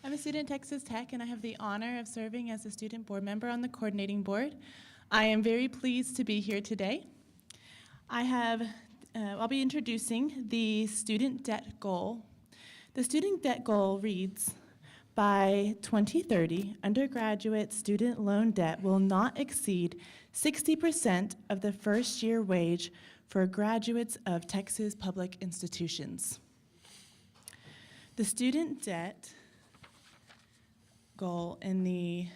I'm a student at Texas Tech, and I have the honor of serving as a student board member on the coordinating board. I am very pleased to be here today. I'll be introducing the student debt goal. The student debt goal reads, by 2030, undergraduate student loan debt will not exceed 60% of the first year wage for graduates of Texas public institutions. The student debt goal in the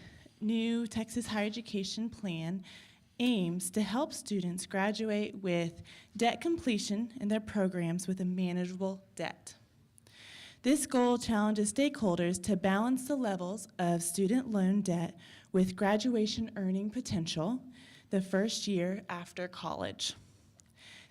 new Texas Higher Education Plan aims to help students graduate with debt completion in their programs with a manageable debt. This goal challenges stakeholders to balance the levels of student loan debt with graduation earning potential the first year after college.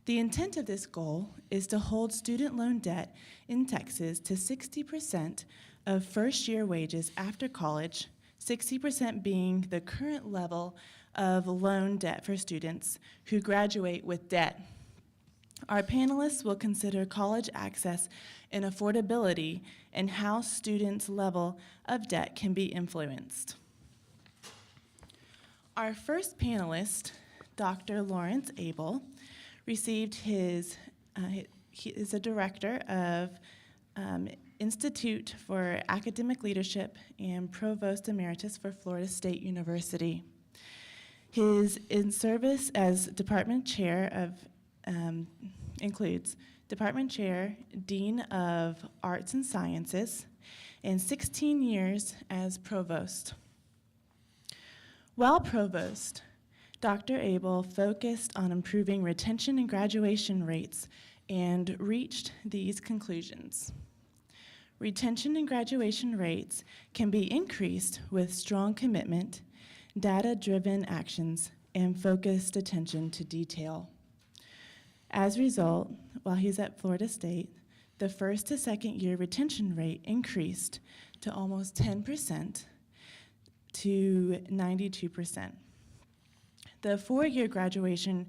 The intent of this goal is to hold student loan debt in Texas to 60% of first-year wages after college, 60% being the current level of loan debt for students who graduate with debt. Our panelists will consider college access and affordability and how students' level of debt can be influenced. Our first panelist, Dr. Lawrence Abel, received he is a director of Institute for Academic Leadership and Provost Emeritus for Florida State University. His in-service as department chair includes department chair, dean of arts and sciences, and 16 years as provost. While provost, Dr. Abel focused on improving retention and graduation rates and reached these conclusions. Retention and graduation rates can be increased with strong commitment, data-driven actions, and focused attention to detail. As a result, while he's at Florida State, the first to second year retention rate increased to almost 10% to 92%. The four-year graduation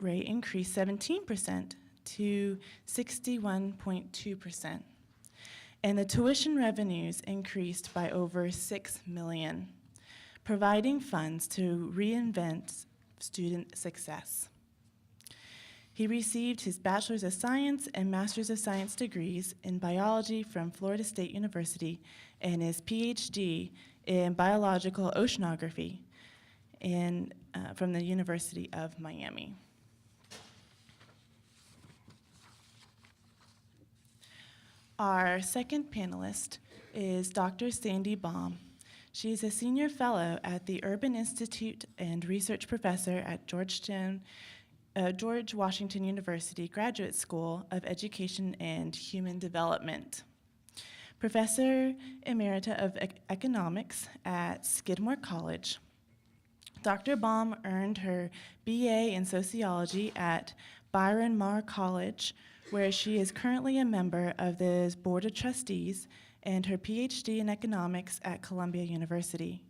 rate increased 17% to 61.2%. And the tuition revenues increased by over $6 million, providing funds to reinvent student success. He received his Bachelor's of Science and Master's of Science degrees in biology from Florida State University and his PhD in biological oceanography from the University of Miami. Our second panelist is Dr. Sandy Baum. She's a senior fellow at the Urban Institute and research professor at George Washington University Graduate School of Education and Human Development. Professor Emerita of Economics at Skidmore College. Dr. Baum earned her BA in Sociology at Byron Marr College, where she is currently a member of the Board of Trustees, and her PhD in Economics at Columbia University.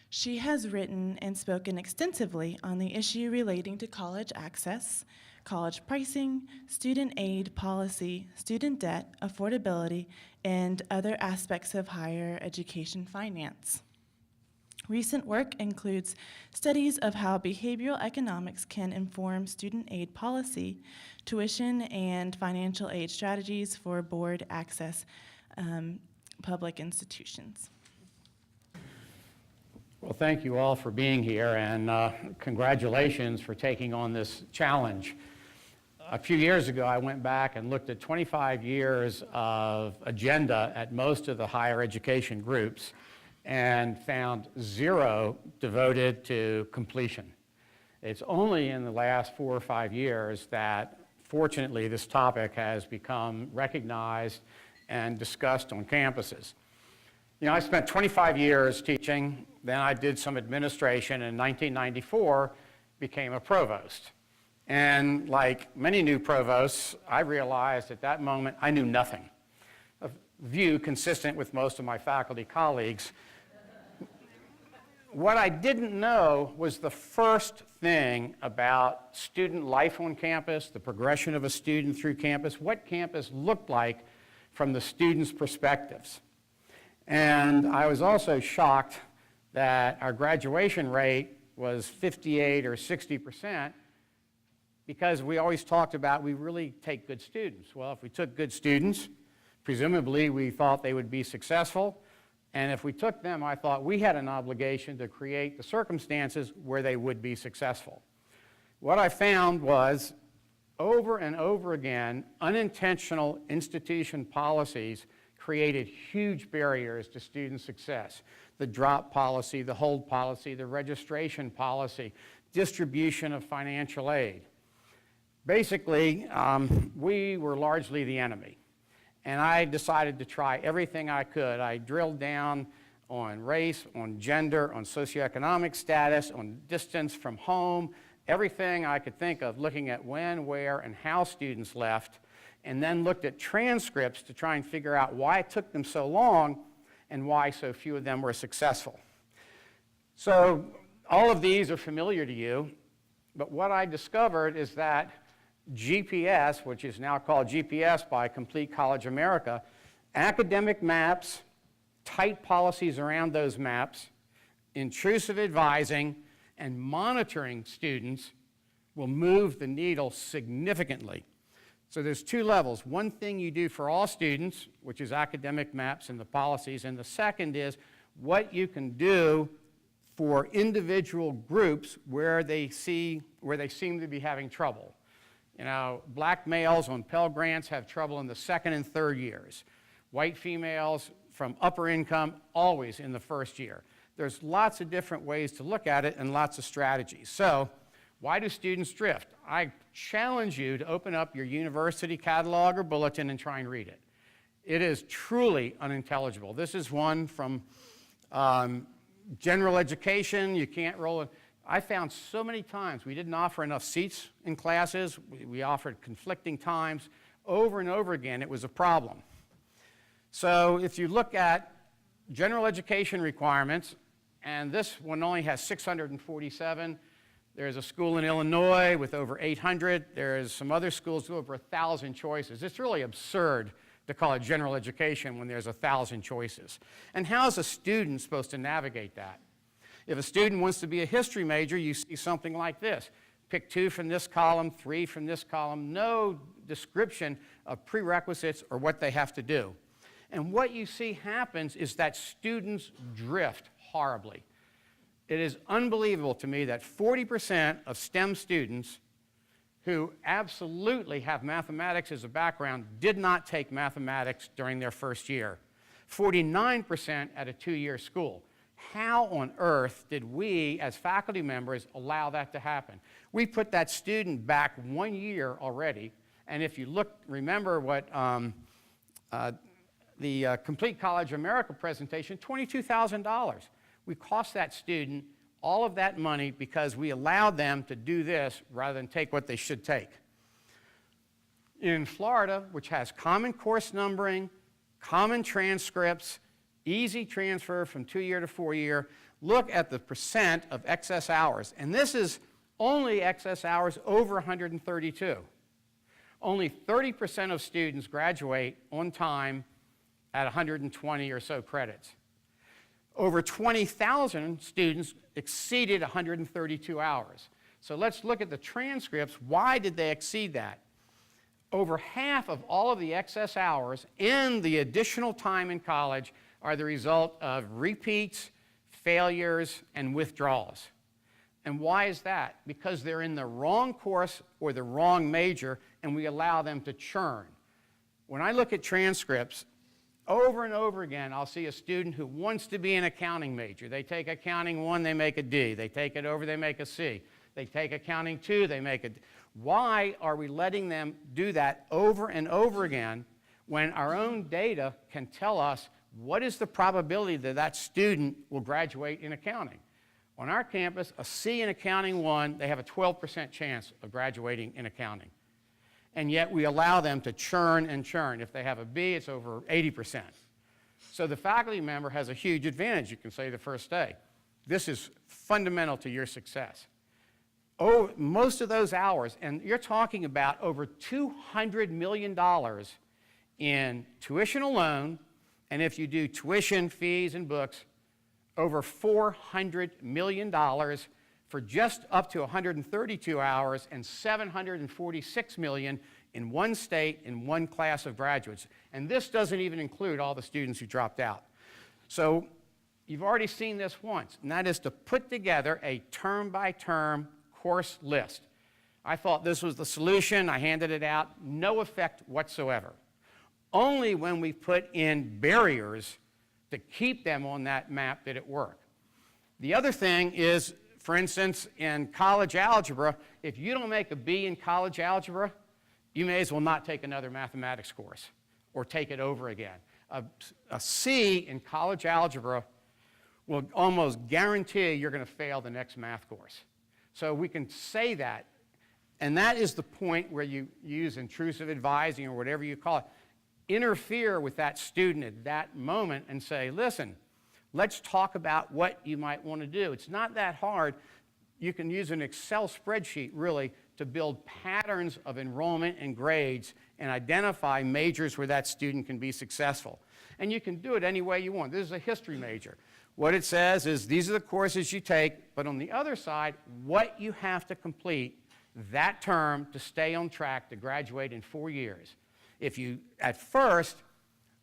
She has written and spoken extensively on the issue relating to college access, college pricing, student aid policy, student debt, affordability, and other aspects of higher education finance. Recent work includes studies of how behavioral economics can inform student aid policy, tuition, and financial aid strategies for board access public institutions. Well, thank you all for being here, and congratulations for taking on this challenge. A few years ago, I went back and looked at 25 years of agenda at most of the higher education groups and found 0 devoted to completion. It's only in the last 4 or 5 years that, fortunately, this topic has become recognized and discussed on campuses. You know, I spent 25 years teaching, then I did some administration, and in 1994 became a provost. And like many new provosts, I realized at that moment I knew nothing. A view consistent with most of my faculty colleagues. What I didn't know was the first thing about student life on campus, the progression of a student through campus, what campus looked like from the students' perspectives. And I was also shocked that our graduation rate was 58 or 60%, because we always talked about we really take good students. Well, if we took good students, presumably we thought they would be successful. And if we took them, I thought we had an obligation to create the circumstances where they would be successful. What I found was, over and over again, unintentional institution policies created huge barriers to student success. The drop policy, the hold policy, the registration policy, distribution of financial aid. Basically, we were largely the enemy. And I decided to try everything I could. I drilled down on race, on gender, on socioeconomic status, on distance from home, everything I could think of, looking at when, where, and how students left, and then looked at transcripts to try and figure out why it took them so long and why so few of them were successful. So all of these are familiar to you, but what I discovered is that GPS, which is now called GPS by Complete College America, academic maps, tight policies around those maps, intrusive advising, and monitoring students will move the needle significantly. So there's two levels. One thing you do for all students, which is academic maps and the policies, and the second is what you can do for individual groups where they seem to be having trouble. You know, black males on Pell Grants have trouble in the second and third years. White females from upper income, always in the first year. There's lots of different ways to look at it and lots of strategies. So, why do students drift? I challenge you to open up your university catalog or bulletin and try and read it. It is truly unintelligible. This is one from general education. You can't roll it. I found so many times we didn't offer enough seats in classes. We offered conflicting times. Over and over again, it was a problem. So if you look at general education requirements, and this one only has 647. There's a school in Illinois with over 800. There's some other schools with over 1,000 choices. It's really absurd to call it general education when there's 1,000 choices. And how is a student supposed to navigate that? If a student wants to be a history major, you see something like this. Pick 2 from this column, 3 from this column, no description of prerequisites or what they have to do. And what you see happens is that students drift horribly. It is unbelievable to me that 40% of STEM students who absolutely have mathematics as a background did not take mathematics during their first year. 49% at a 2-year school. How on earth did we, as faculty members, allow that to happen? We put that student back 1 year already, and if you look, remember what the Complete College America presentation, $22,000. We cost that student all of that money because we allowed them to do this rather than take what they should take. In Florida, which has common course numbering, common transcripts, easy transfer from 2-year to 4-year, look at the percent of excess hours. And this is only excess hours over 132. Only 30% of students graduate on time at 120 or so credits. Over 20,000 students exceeded 132 hours. So let's look at the transcripts. Why did they exceed that? Over half of all of the excess hours and the additional time in college are the result of repeats, failures, and withdrawals. And why is that? Because they're in the wrong course or the wrong major, and we allow them to churn. When I look at transcripts, over and over again, I'll see a student who wants to be an accounting major. They take accounting 1, they make a D. They take it over, they make a C. They take accounting 2, they make a D. Why are we letting them do that over and over again when our own data can tell us what is the probability that that student will graduate in accounting? On our campus, a C in accounting 1, they have a 12% chance of graduating in accounting. And yet we allow them to churn and churn. If they have a B, it's over 80%. So the faculty member has a huge advantage, you can say, the first day. This is fundamental to your success. Oh, most of those hours, and you're talking about over $200 million in tuition alone And if you do tuition, fees, and books, over $400 million for just up to 132 hours and $746 million in one state in one class of graduates. And this doesn't even include all the students who dropped out. So you've already seen this once, and that is to put together a term-by-term course list. I thought this was the solution. I handed it out. No effect whatsoever. Only when we put in barriers to keep them on that map did it work. The other thing is, for instance, in college algebra, if you don't make a B in college algebra, you may as well not take another mathematics course or take it over again. A C in college algebra will almost guarantee you're going to fail the next math course. So we can say that, and that is the point where you use intrusive advising or whatever you call it. Interfere with that student at that moment and say, listen, let's talk about what you might want to do. It's not that hard. You can use an Excel spreadsheet, really, to build patterns of enrollment and grades and identify majors where that student can be successful. And you can do it any way you want. This is a history major. What it says is these are the courses you take, but on the other side, what you have to complete that term to stay on track to graduate in 4 years. If you, at first,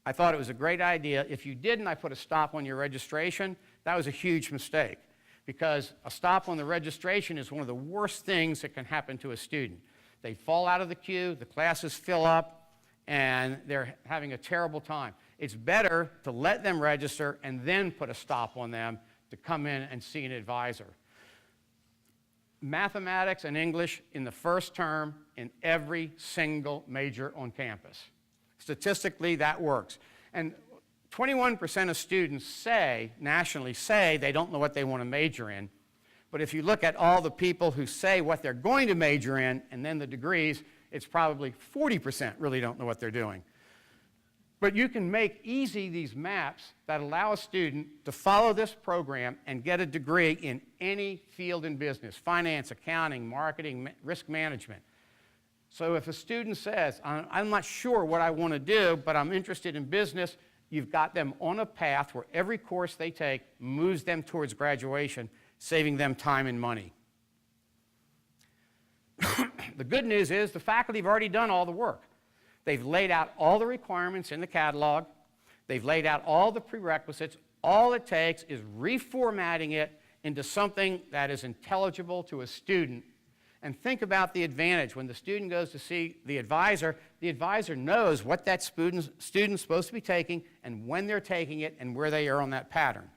I thought it was a great idea. If you didn't, I put a stop on your registration. That was a huge mistake, because a stop on the registration is one of the worst things that can happen to a student. They fall out of the queue, the classes fill up, and they're having a terrible time. It's better to let them register and then put a stop on them to come in and see an advisor. Mathematics and English in the first term in every single major on campus. Statistically, that works. And 21% of students nationally say they don't know what they want to major in. But if you look at all the people who say what they're going to major in and then the degrees, it's probably 40% really don't know what they're doing. But you can make easy these maps that allow a student to follow this program and get a degree in any field in business: finance, accounting, marketing, risk management. So if a student says, I'm not sure what I want to do, but I'm interested in business, you've got them on a path where every course they take moves them towards graduation, saving them time and money. The good news is the faculty have already done all the work. They've laid out all the requirements in the catalog. They've laid out all the prerequisites. All it takes is reformatting it into something that is intelligible to a student. And think about the advantage. When the student goes to see the advisor knows what that student's supposed to be taking and when they're taking it and where they are on that pattern.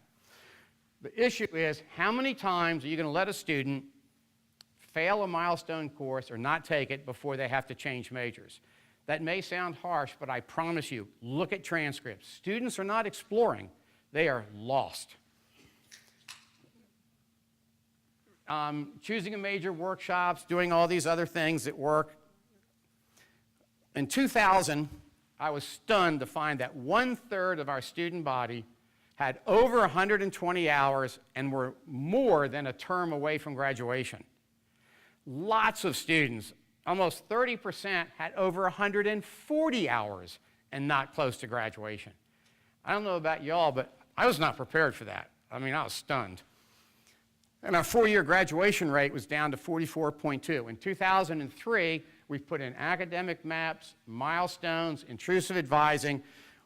The issue is, how many times are you going to let a student fail a milestone course or not take it before they have to change majors? That may sound harsh, but I promise you, look at transcripts. Students are not exploring, they are lost. Choosing a major, workshops, doing all these other things that work. In 2000, I was stunned to find that 1/3 of our student body had over 120 hours and were more than a term away from graduation. Lots of students, almost 30%, had over 140 hours and not close to graduation. I don't know about y'all, but I was not prepared for that. I mean, I was stunned. And our 4-year graduation rate was down to 44.2. In 2003, we put in Academic Maps, Milestones, Intrusive Advising.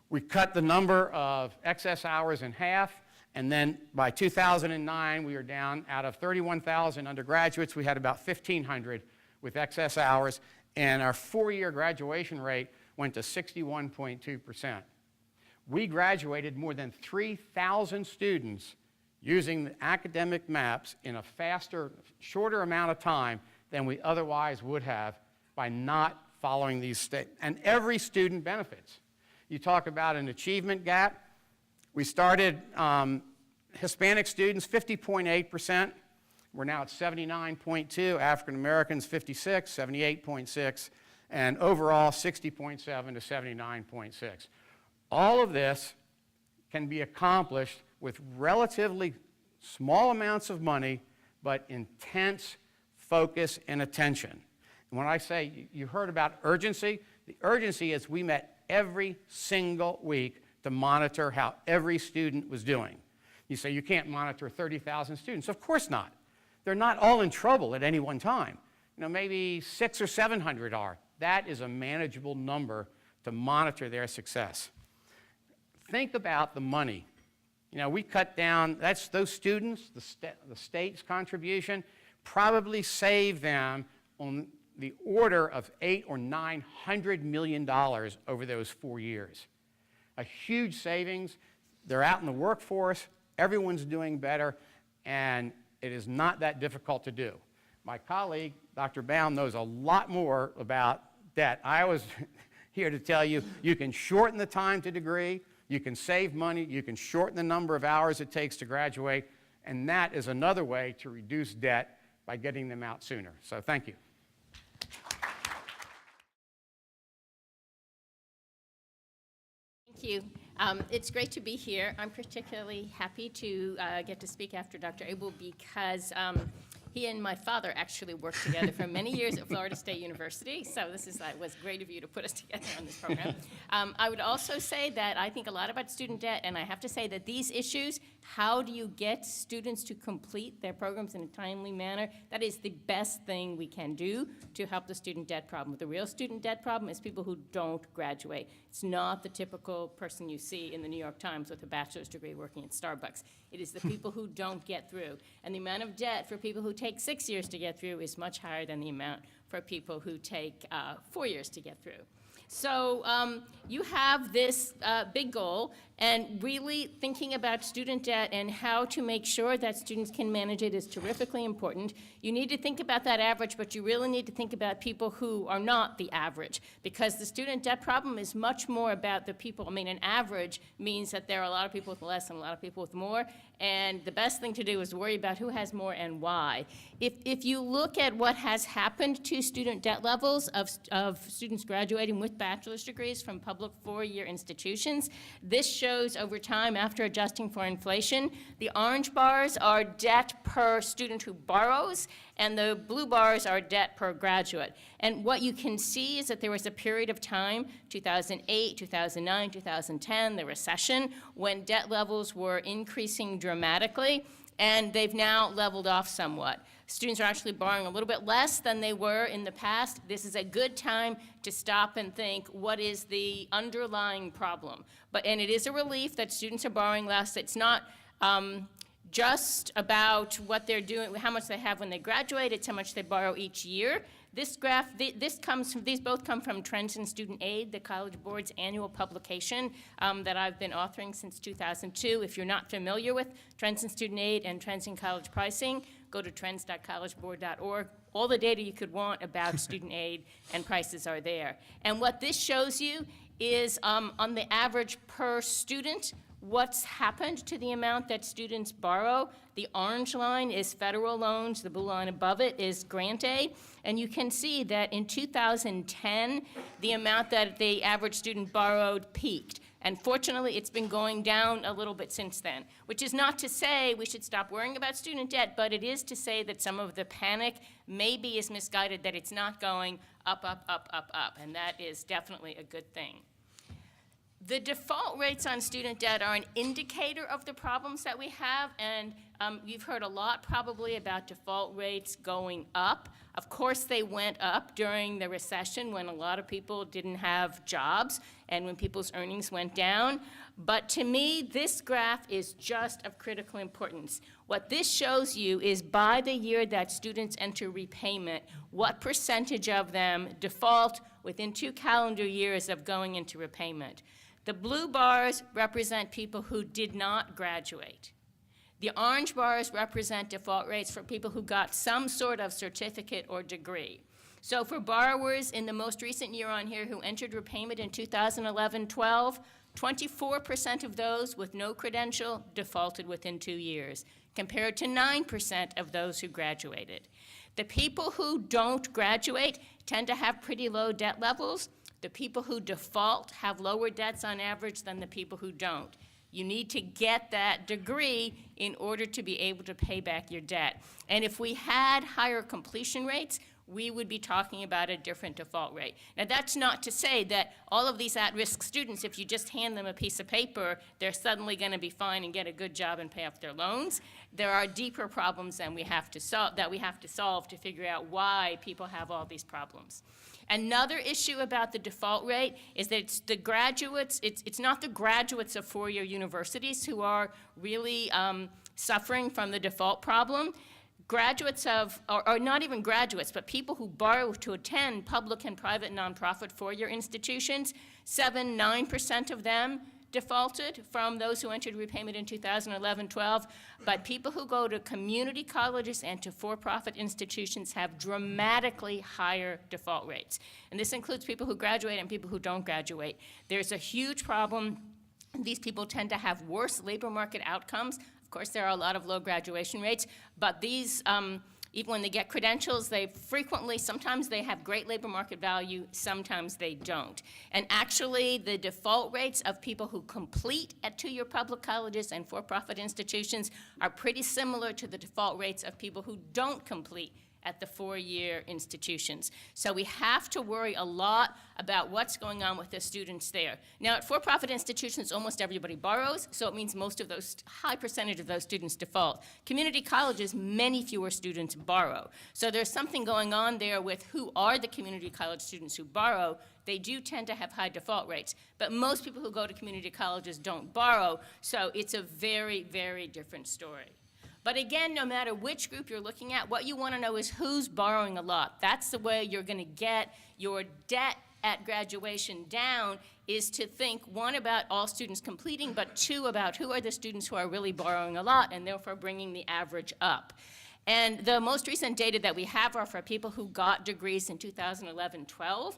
We cut the number of excess hours in half, and then by 2009, we were down. Out of 31,000 undergraduates, we had about 1,500 with excess hours, and our 4-year graduation rate went to 61.2%. We graduated more than 3,000 students using the Academic Maps in a faster, shorter amount of time than we otherwise would have by not following these steps. And every student benefits. You talk about an achievement gap. We started Hispanic students, 50.8%. We're now at 79.2. African Americans, 56, 78.6. And overall, 60.7 to 79.6. All of this can be accomplished with relatively small amounts of money, but intense focus and attention. And when I say, you heard about urgency, the urgency is we met every single week to monitor how every student was doing. You say you can't monitor 30,000 students. Of course not. They're not all in trouble at any one time. You know, maybe 600 or 700 are. That is a manageable number to monitor their success. Think about the money. You know, we cut down, that's those students, the state's contribution, probably save them on the order of $800 or $900 million over those 4 years. A huge savings. They're out in the workforce, everyone's doing better, and it is not that difficult to do. My colleague, Dr. Baum, knows a lot more about debt. I was here to tell you, you can shorten the time to degree, you can save money, you can shorten the number of hours it takes to graduate, and that is another way to reduce debt by getting them out sooner. So thank you. Thank you. It's great to be here. I'm particularly happy to get to speak after Dr. Abel because he and my father actually worked together for many years at Florida State University, so this was great of you to put us together on this program. I would also say that I think a lot about student debt, and I have to say that these issues, how do you get students to complete their programs in a timely manner, that is the best thing we can do to help the student debt problem. The real student debt problem is people who don't graduate. It's not the typical person you see in the New York Times with a bachelor's degree working at Starbucks. It is the people who don't get through. And the amount of debt for people who take 6 years to get through is much higher than the amount for people who take 4 years to get through. So you have this big goal, and really thinking about student debt and how to make sure that students can manage it is terrifically important. You need to think about that average, but you really need to think about people who are not the average, because the student debt problem is much more about the people. I mean, an average means that there are a lot of people with less and a lot of people with more, and the best thing to do is worry about who has more and why. If you look at what has happened to student debt levels of students graduating with bachelor's degrees from public four-year institutions, this shows over time after adjusting for inflation. The orange bars are debt per student who borrows, and the blue bars are debt per graduate. And what you can see is that there was a period of time, 2008, 2009, 2010, the recession, when debt levels were increasing dramatically, and they've now leveled off somewhat. Students are actually borrowing a little bit less than they were in the past. This is a good time to stop and think, what is the underlying problem? And it is a relief that students are borrowing less. It's not just about what they're doing, how much they have when they graduate, it's how much they borrow each year. This graph, these both come from Trends in Student Aid, the College Board's annual publication that I've been authoring since 2002. If you're not familiar with Trends in Student Aid and Trends in College Pricing, go to trends.collegeboard.org. All the data you could want about student aid and prices are there. And what this shows you is on the average per student, what's happened to the amount that students borrow. The orange line is federal loans, the blue line above it is grant aid, and you can see that in 2010, the amount that the average student borrowed peaked. And fortunately, it's been going down a little bit since then, which is not to say we should stop worrying about student debt, but it is to say that some of the panic maybe is misguided, that it's not going up, up, up, up, up, and that is definitely a good thing. The default rates on student debt are an indicator of the problems that we have, and you've heard a lot probably about default rates going up. Of course, they went up during the recession when a lot of people didn't have jobs and when people's earnings went down. But to me, this graph is just of critical importance. What this shows you is by the year that students enter repayment, what percentage of them default within 2 calendar years of going into repayment. The blue bars represent people who did not graduate. The orange bars represent default rates for people who got some sort of certificate or degree. So for borrowers in the most recent year on here who entered repayment in 2011-12, 24% of those with no credential defaulted within 2 years, compared to 9% of those who graduated. The people who don't graduate tend to have pretty low debt levels. The people who default have lower debts on average than the people who don't. You need to get that degree in order to be able to pay back your debt. And if we had higher completion rates, we would be talking about a different default rate. Now, that's not to say that all of these at-risk students, if you just hand them a piece of paper, they're suddenly going to be fine and get a good job and pay off their loans. There are deeper problems that we have to solve to figure out why people have all these problems. Another issue about the default rate is that it's the graduates, it's not the graduates of four-year universities who are really suffering from the default problem. Graduates of, or not even graduates, but people who borrow to attend public and private nonprofit four-year institutions, 9% of them defaulted from those who entered repayment in 2011-12, but people who go to community colleges and to for-profit institutions have dramatically higher default rates. And this includes people who graduate and people who don't graduate. There's a huge problem. These people tend to have worse labor market outcomes. Of course, there are a lot of low graduation rates, but these, even when they get credentials, sometimes they have great labor market value, sometimes they don't. And actually, the default rates of people who complete at two-year public colleges and for-profit institutions are pretty similar to the default rates of people who don't complete at the four-year institutions. So we have to worry a lot about what's going on with the students there. Now, at for-profit institutions, almost everybody borrows, so it means most of those, high percentage of those students default. Community colleges, many fewer students borrow. So there's something going on there with who are the community college students who borrow. They do tend to have high default rates, but most people who go to community colleges don't borrow, so it's a very, very different story. But again, no matter which group you're looking at, what you want to know is who's borrowing a lot. That's the way you're going to get your debt at graduation down, is to think, one, about all students completing, but two, about who are the students who are really borrowing a lot and therefore bringing the average up. And the most recent data that we have are for people who got degrees in 2011-12.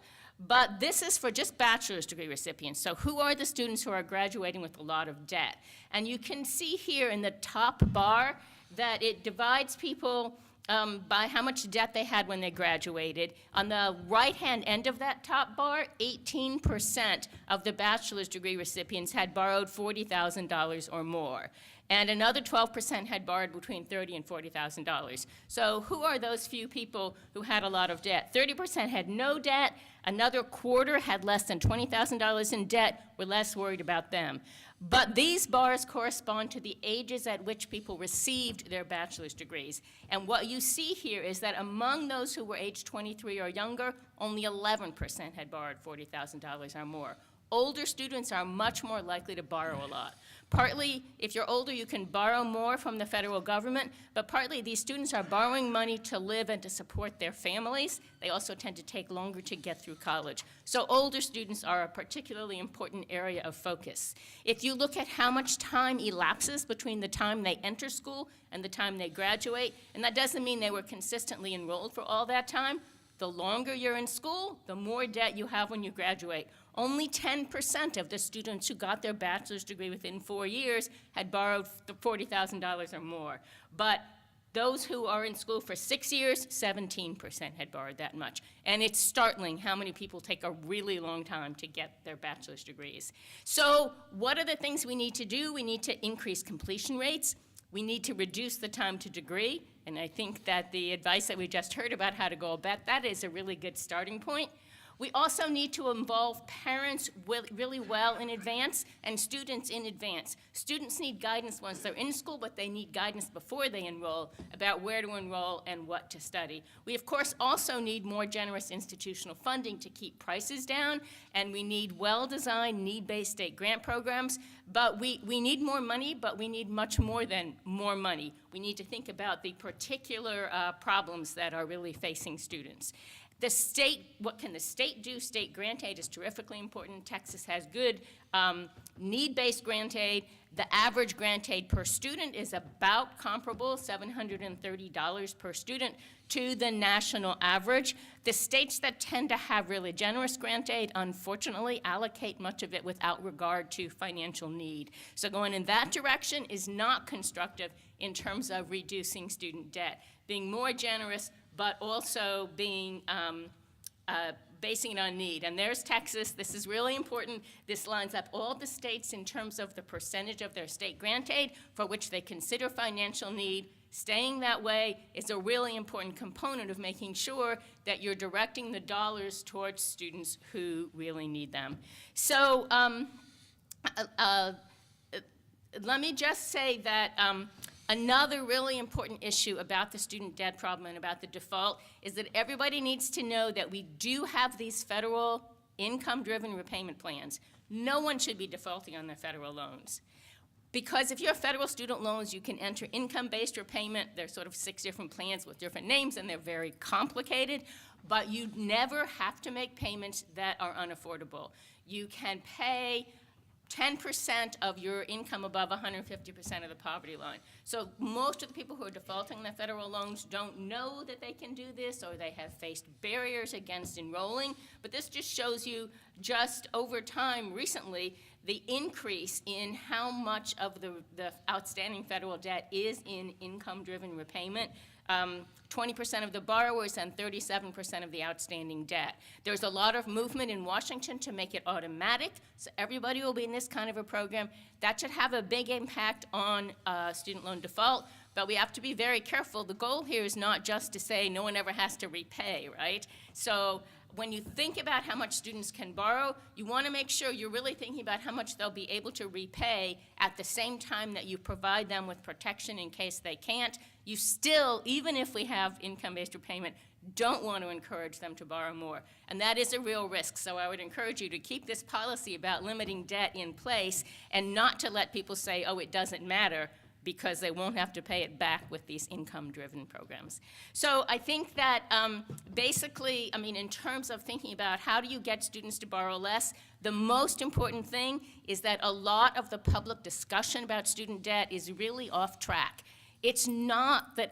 But this is for just bachelor's degree recipients. So who are the students who are graduating with a lot of debt? And you can see here in the top bar that it divides people by how much debt they had when they graduated. On the right-hand end of that top bar, 18% of the bachelor's degree recipients had borrowed $40,000 or more. And another 12% had borrowed between $30,000 and $40,000. So who are those few people who had a lot of debt? 30% had no debt. Another quarter had less than $20,000 in debt. We're less worried about them. But these bars correspond to the ages at which people received their bachelor's degrees. And what you see here is that among those who were age 23 or younger, only 11% had borrowed $40,000 or more. Older students are much more likely to borrow a lot. Partly, if you're older, you can borrow more from the federal government, but partly these students are borrowing money to live and to support their families. They also tend to take longer to get through college. So older students are a particularly important area of focus. If you look at how much time elapses between the time they enter school and the time they graduate, and that doesn't mean they were consistently enrolled for all that time, the longer you're in school, the more debt you have when you graduate. Only 10% of the students who got their bachelor's degree within 4 years had borrowed $40,000 or more. But those who are in school for 6 years, 17% had borrowed that much. And it's startling how many people take a really long time to get their bachelor's degrees. So what are the things we need to do? We need to increase completion rates. We need to reduce the time to degree. And I think that the advice that we just heard about how to go about that is a really good starting point. We also need to involve parents really well in advance and students in advance. Students need guidance once they're in school, but they need guidance before they enroll about where to enroll and what to study. We, of course, also need more generous institutional funding to keep prices down, and we need well-designed, need-based state grant programs. But we need more money, but we need much more than more money. We need to think about the particular problems that are really facing students. The state, what can the state do? State grant aid is terrifically important. Texas has good need-based grant aid. The average grant aid per student is about comparable, $730 per student, to the national average. The states that tend to have really generous grant aid, unfortunately, allocate much of it without regard to financial need. So going in that direction is not constructive in terms of reducing student debt. Being more generous, but also being basing it on need. And there's Texas. This is really important. This lines up all the states in terms of the percentage of their state grant aid for which they consider financial need. staying that way is a really important component of making sure that you're directing the dollars towards students who really need them. So let me just say that another really important issue about the student debt problem and about the default is that everybody needs to know that we do have these federal income-driven repayment plans. No one should be defaulting on their federal loans. Because if you have federal student loans, you can enter income-based repayment. There's sort of 6 different plans with different names, and they're very complicated. But you never have to make payments that are unaffordable. You can pay 10% of your income above 150% of the poverty line. So most of the people who are defaulting on their federal loans don't know that they can do this, or they have faced barriers against enrolling. But this just shows you, just over time recently, the increase in how much of the outstanding federal debt is in income-driven repayment. 20% of the borrowers and 37% of the outstanding debt. There's a lot of movement in Washington to make it automatic, so everybody will be in this kind of a program. That should have a big impact on student loan default, but we have to be very careful. The goal here is not just to say no one ever has to repay, right? So when you think about how much students can borrow, you want to make sure you're really thinking about how much they'll be able to repay at the same time that you provide them with protection in case they can't. You still, even if we have income-based repayment, don't want to encourage them to borrow more. And that is a real risk. So I would encourage you to keep this policy about limiting debt in place and not to let people say, oh, it doesn't matter, because they won't have to pay it back with these income-driven programs. So I think that basically, I mean, in terms of thinking about how do you get students to borrow less, the most important thing is that a lot of the public discussion about student debt is really off track. It's not that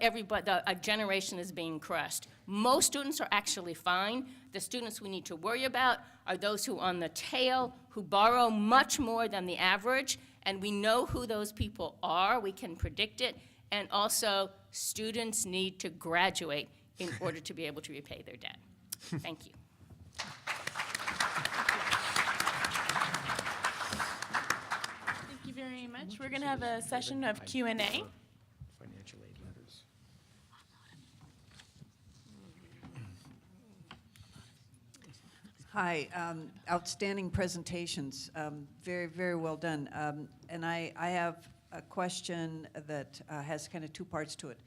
a generation is being crushed. Most students are actually fine. The students we need to worry about are those who are on the tail, who borrow much more than the average, and we know who those people are. We can predict it. And also, students need to graduate in order to be able to repay their debt. Thank you. Thank you very much. We're going to have a session of Q&A. Financial aid letters. Hi, outstanding presentations, very, very well done. And I have a question that has kind of 2 parts to it.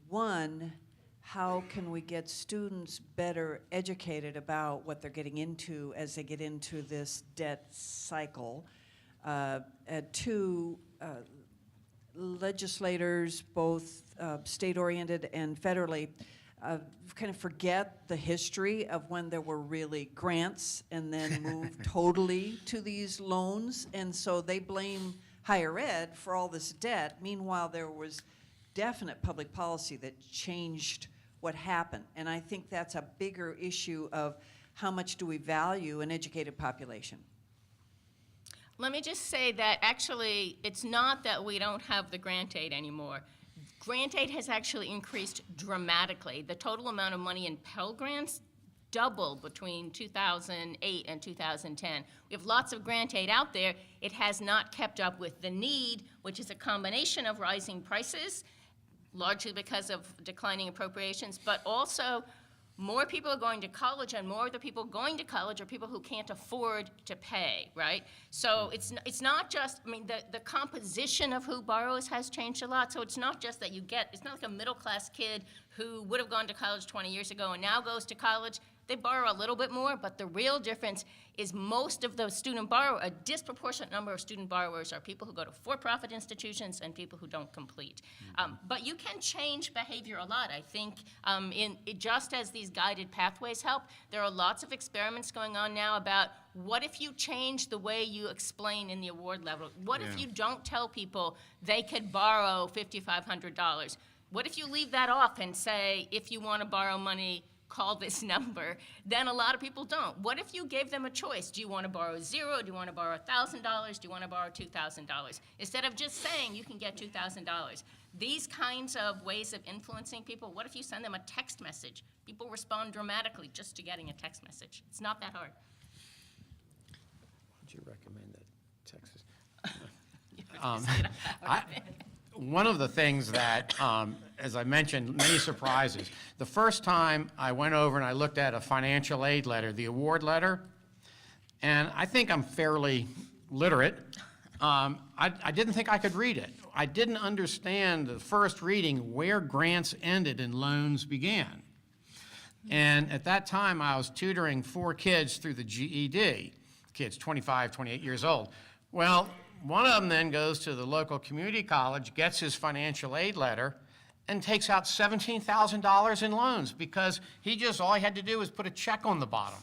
One, how can we get students better educated about what they're getting into as they get into this debt cycle? And 2, legislators, both state-oriented and federally, kind of forget the history of when there were really grants and then moved totally to these loans. And so they blame higher ed for all this debt. Meanwhile, there was definite public policy that changed what happened. And I think that's a bigger issue of how much do we value an educated population. Let me just say that actually, it's not that we don't have the grant aid anymore. Grant aid has actually increased dramatically. The total amount of money in Pell Grants doubled between 2008 and 2010. We have lots of grant aid out there. It has not kept up with the need, which is a combination of rising prices, largely because of declining appropriations, but also more people are going to college, and more of the people going to college are people who can't afford to pay, right? So it's not just, I mean, the composition of who borrows has changed a lot, so it's not just that it's not like a middle-class kid who would have gone to college 20 years ago and now goes to college. They borrow a little bit more, but the real difference is most of the student borrower, a disproportionate number of student borrowers are people who go to for-profit institutions and people who don't complete. But you can change behavior a lot. I think just as these guided pathways help, there are lots of experiments going on now about what if you change the way you explain in the award level? What if you don't tell people they could borrow $5,500? What if you leave that off and say, if you want to borrow money, call this number? Then a lot of people don't. What if you gave them a choice? Do you want to borrow $0? Do you want to borrow $1,000? Do you want to borrow $2,000? Instead of just saying you can get $2,000. These kinds of ways of influencing people, what if you send them a text message? People respond dramatically just to getting a text message. It's not that hard. Would you recommend that Texas? one of the things that, as I mentioned, many surprises. The first time I went over and I looked at a financial aid letter, the award letter, and I think I'm fairly literate. I didn't think I could read it. I didn't understand the first reading where grants ended and loans began. And at that time, I was tutoring 4 kids through the GED, kids 25, 28 years old. Well, one of them then goes to the local community college, gets his financial aid letter, and takes out $17,000 in loans because all he had to do was put a check on the bottom.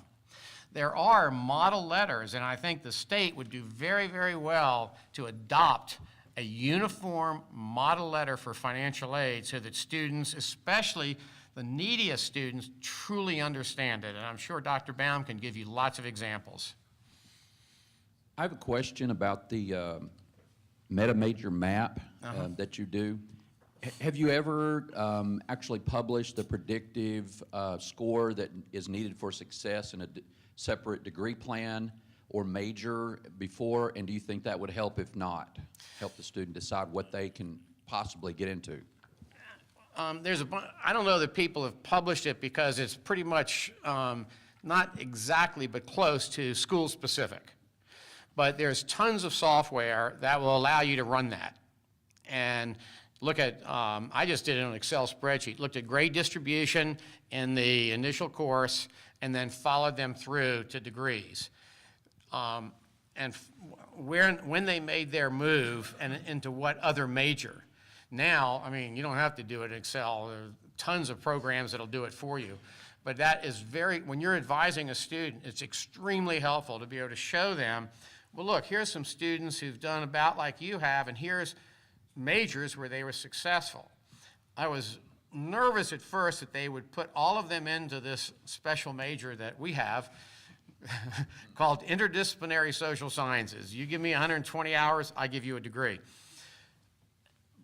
There are model letters, and I think the state would do very, very well to adopt a uniform model letter for financial aid so that students, especially the neediest students, truly understand it. And I'm sure Dr. Baum can give you lots of examples. I have a question about the meta-major map that you do. Have you ever actually published the predictive score that is needed for success in a separate degree plan or major before? And do you think that would help, if not, help the student decide what they can possibly get into? I don't know that people have published it because it's pretty much not exactly but close to school specific. But there's tons of software that will allow you to run that. And look at, I just did it on an Excel spreadsheet, looked at grade distribution in the initial course and then followed them through to degrees. When they made their move and into what other major. Now, I mean, you don't have to do it in Excel. There are tons of programs that'll do it for you. But that is when you're advising a student, it's extremely helpful to be able to show them, well, look, here's some students who've done about like you have, and here's majors where they were successful. I was nervous at first that they would put all of them into this special major that we have called Interdisciplinary Social Sciences. You give me 120 hours, I give you a degree.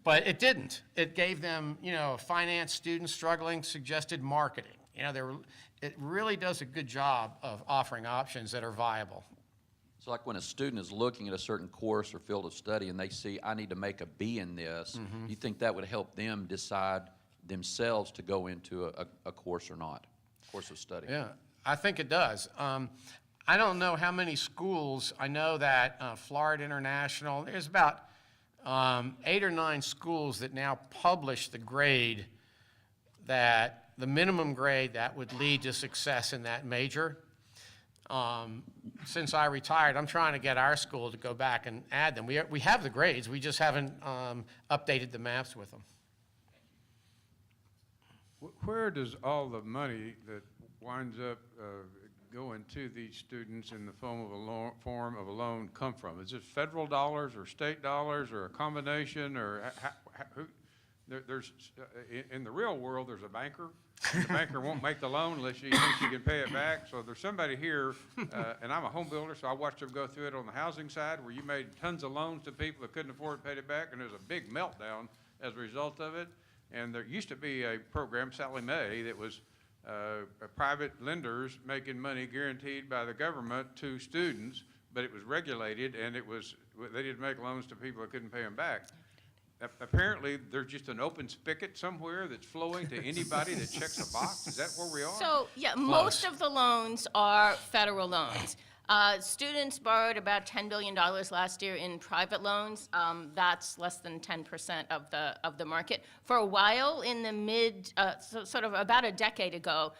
But it didn't. It gave them, finance students struggling, suggested marketing. It really does a good job of offering options that are viable. So like when a student is looking at a certain course or field of study and they see, I need to make a B in this, do you think that would help them decide themselves to go into a course or not, course of study? Yeah, I think it does. I don't know how many schools. I know that Florida International, there's about 8 or 9 schools that now publish the grade the minimum grade that would lead to success in that major. Since I retired, I'm trying to get our school to go back and add them. We have the grades, we just haven't updated the maps with them. Where does all the money that winds up going to these students in the form of a loan come from? Is it federal dollars or state dollars or a combination, or in the real world there's a banker. The banker won't make the loan unless she thinks she can pay it back. So there's somebody here, and I'm a home builder, so I watched them go through it on the housing side where you made tons of loans to people that couldn't afford to pay it back, and there's a big meltdown as a result of it. And there used to be a program, Sally Mae, that was private lenders making money guaranteed by the government to students, but it was regulated, and they didn't make loans to people that couldn't pay them back. Apparently, there's just an open spigot somewhere that's flowing to anybody that checks a box. Is that where we are? So, yeah, most of the loans are federal loans. Students borrowed about $10 billion last year in private loans. That's less than 10% of the market. For a while, in the sort of about a decade ago,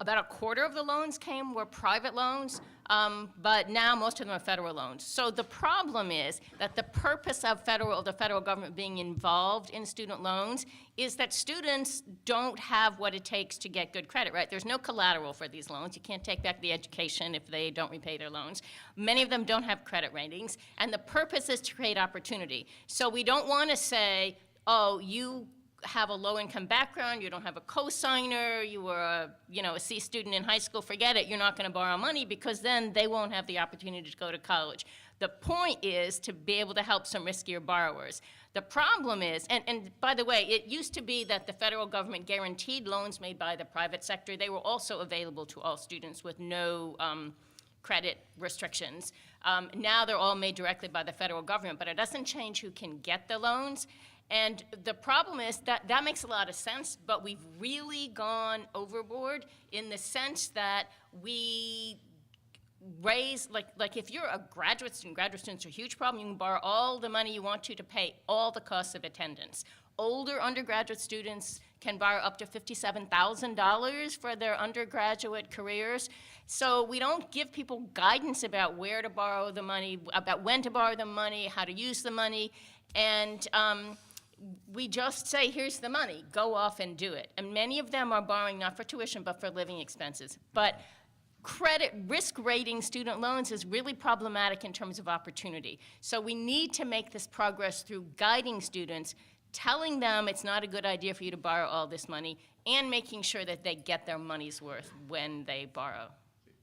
about a quarter of the loans were private loans, but now most of them are federal loans. So the problem is that the purpose of the federal government being involved in student loans is that students don't have what it takes to get good credit, right? There's no collateral for these loans. You can't take back the education if they don't repay their loans. Many of them don't have credit ratings, and the purpose is to create opportunity. So we don't want to say, oh, you have a low-income background, you don't have a cosigner, you were a C student in high school, forget it, you're not going to borrow money, because then they won't have the opportunity to go to college. The point is to be able to help some riskier borrowers. The problem is, and by the way, it used to be that the federal government guaranteed loans made by the private sector. They were also available to all students with no credit restrictions. Now they're all made directly by the federal government, but it doesn't change who can get the loans. And the problem is that that makes a lot of sense, but we've really gone overboard in the sense that we raise, like if you're a graduate students are a huge problem. You can borrow all the money you want to pay all the costs of attendance. Older undergraduate students can borrow up to $57,000 for their undergraduate careers. So we don't give people guidance about where to borrow the money, about when to borrow the money, how to use the money, and we just say, here's the money, go off and do it. And many of them are borrowing not for tuition, but for living expenses. But credit risk rating student loans is really problematic in terms of opportunity. So we need to make this progress through guiding students, telling them it's not a good idea for you to borrow all this money, and making sure that they get their money's worth when they borrow.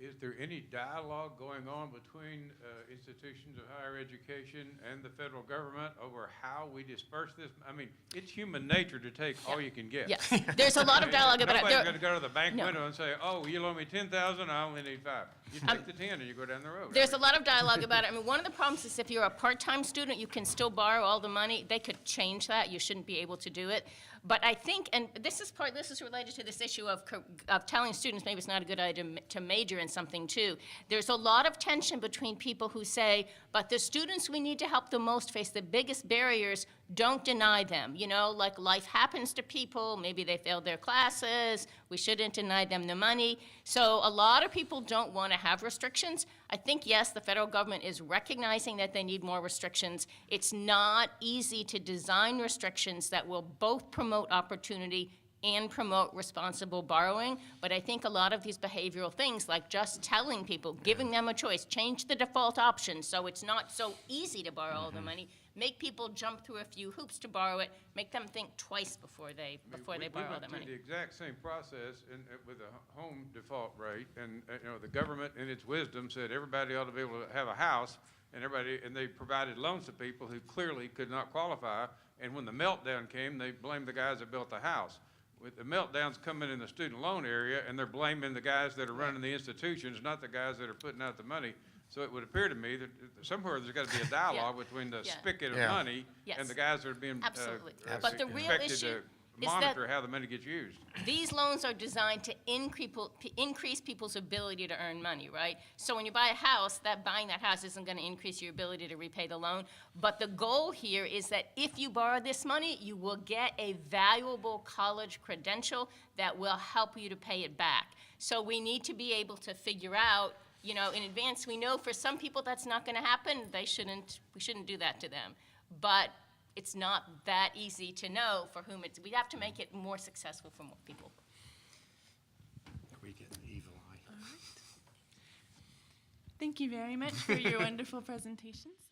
Is there any dialogue going on between institutions of higher education and the federal government over how we disperse this? I mean, it's human nature to take all you can get. Yes, there's a lot of dialogue about it. Nobody's going to go to the bank No. window and say, oh, you loan me 10,000, I only need 5. You take the 10 and you go down the road. There's a lot of dialogue about it. I mean, one of the problems is if you're a part-time student, you can still borrow all the money. They could change that. You shouldn't be able to do it. But I think, and this is related to this issue of telling students maybe it's not a good idea to major in something too. There's a lot of tension between people who say, but the students we need to help the most face the biggest barriers, don't deny them. You know, like life happens to people, maybe they failed their classes, we shouldn't deny them the money. So a lot of people don't want to have restrictions. I think, yes, the federal government is recognizing that they need more restrictions. It's not easy to design restrictions that will both promote opportunity and promote responsible borrowing. But I think a lot of these behavioral things, like just telling people, giving them a choice, change the default option so it's not so easy to borrow all the money, make people jump through a few hoops to borrow it, make them think twice before they borrow that We went money. through the exact same process with a home default rate, and you know, the government in its wisdom said everybody ought to be able to have a house, and they provided loans to people who clearly could not qualify, and when the meltdown came, they blamed the guys that built the house. With the meltdowns coming in the student loan area, and they're blaming the guys that are running the institutions, not the guys that are putting out the money. So it would appear to me that somewhere there's got to be a dialogue between the Yeah. spigot of Yeah. money Yes. and the guys that are being Absolutely. But the real expected issue to is that monitor how the money gets used. these loans are designed to increase people's ability to earn money, right? So when you buy a house, buying that house isn't going to increase your ability to repay the loan. But the goal here is that if you borrow this money, you will get a valuable college credential that will help you to pay it back. So we need to be able to figure out, you know, in advance. We know for some people that's not going to happen. We shouldn't do that to them. But it's not that easy to know for whom we have to make it more successful for more people. We get an evil eye. Thank you very much for your wonderful presentations.